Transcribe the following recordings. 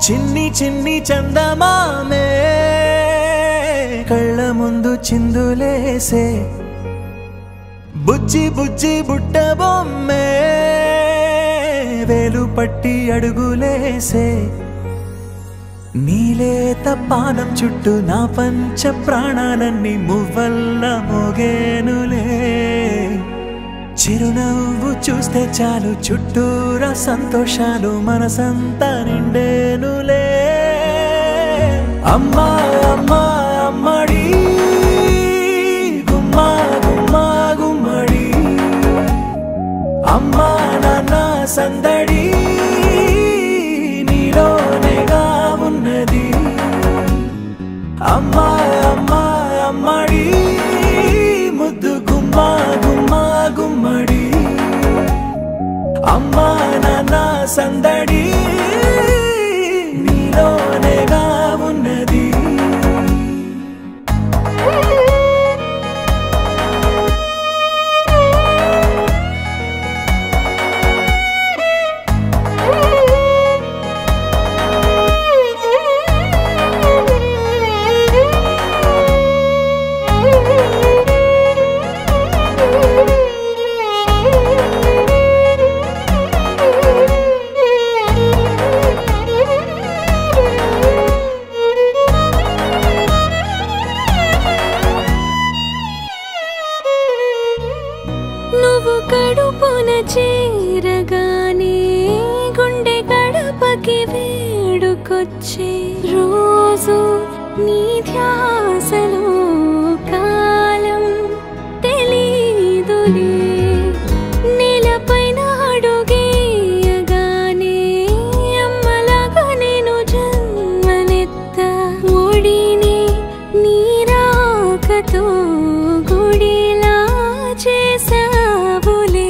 చిన్ని చిన్ని చందమామే కళ్ళ ముందు చిందులేసే బుజ్జి బుజ్జి బుట్ట బొమ్మే వేలు పట్టి అడుగులేసే నీలేత పానం చుట్టూ నా పంచ ప్రాణాలన్నీ మువ్వల్ల మోగేనులే చిరునవ్వు చూస్తే చాలు చుట్టూరా సంతోషాలు మనసంతా నిండేనులే అమ్మా అమ్మా అమ్మడి గుమ్మా గుమ్మా గుమ్మడి అమ్మా నాన్న సందడి నీలోనేగా ఉన్నది అమ్మా అమ్మా అమ్మడి ముద్దు గుమ్మా గుమ్మా గుమ్మడి అమ్మా నాన్న సందడి నీలోనేగా ఉన్నది నువ్వు కడుపున చేరగానే గుండె గడపకి వేడుకొచ్చే రోజు నీ ధ్యాసలో కాలం తెలీదులే నేలపైన అడుగేయగానే అమ్మలాగా నేను జన్మనెత్త ఒడిని నీ రాకతో గుడిలా చేసావులే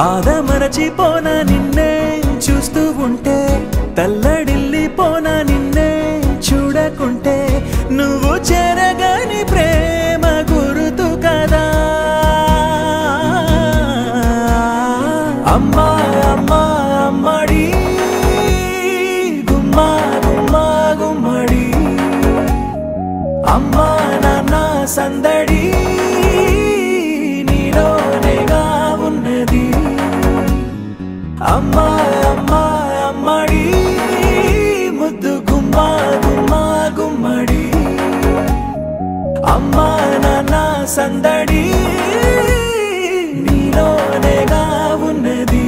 ఆదమరచిపోనా నిన్నే చూస్తూ ఉంటే తల్లడిల్లిపోనా నిన్నే చూడకుంటే నువ్వు చెరగని ప్రేమ గుర్తు కదా అమ్మా అమ్మా అమ్మడి గుమ్మా గుమ్మా గుమ్మడి అమ్మా నాన్న సందడి నీలోనేగా ఉన్నది అమ్మా అమ్మా అమ్మడి ముద్దు గుమ్మా గుమ్మా గుమ్మడి అమ్మా నాన్న సందడి నీలోనేగా ఉన్నది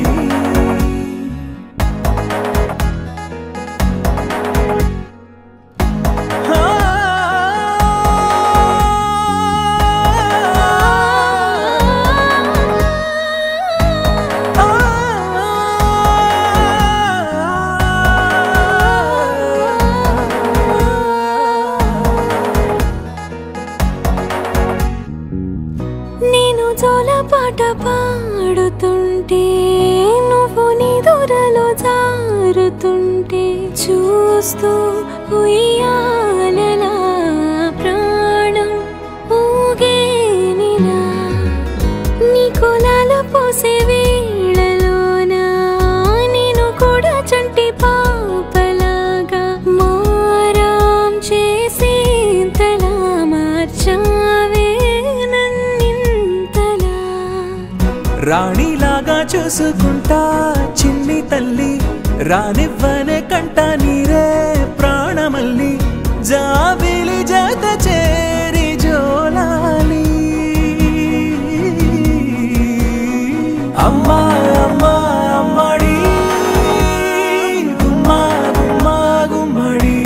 నేను జోలపాట పాడుతుంటే నువ్వు నిదురలో జారుతుంటే చూస్తూ ఉయ్యాలలా ప్రాణం ఊగేనిలా నీ కులాల పోసే వేళలోన నేను కూడా చంటి పాపలాగా మారాం చేసేంతలా మార్చావే రాణిలాగా చూసుకుంటా చిన్ని తల్లి రానివ్వనే కంట నీరే ప్రాణమల్లి జాబిలి జత చేరి జోలాలి అమ్మా అమ్మా అమ్మడి గుమ్మా గుమ్మా గుమ్మడి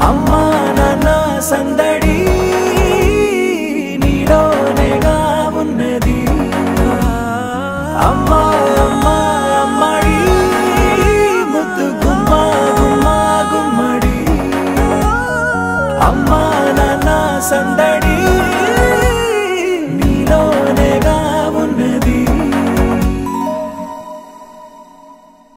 అమ్మా నాన్న సందడి నీలోనేగా ఉన్నది అమ్మా అమ్మా అమ్మడి ముద్దు గుమ్మా గుమ్మా గుమ్మడి అమ్మా నాన్న సందడి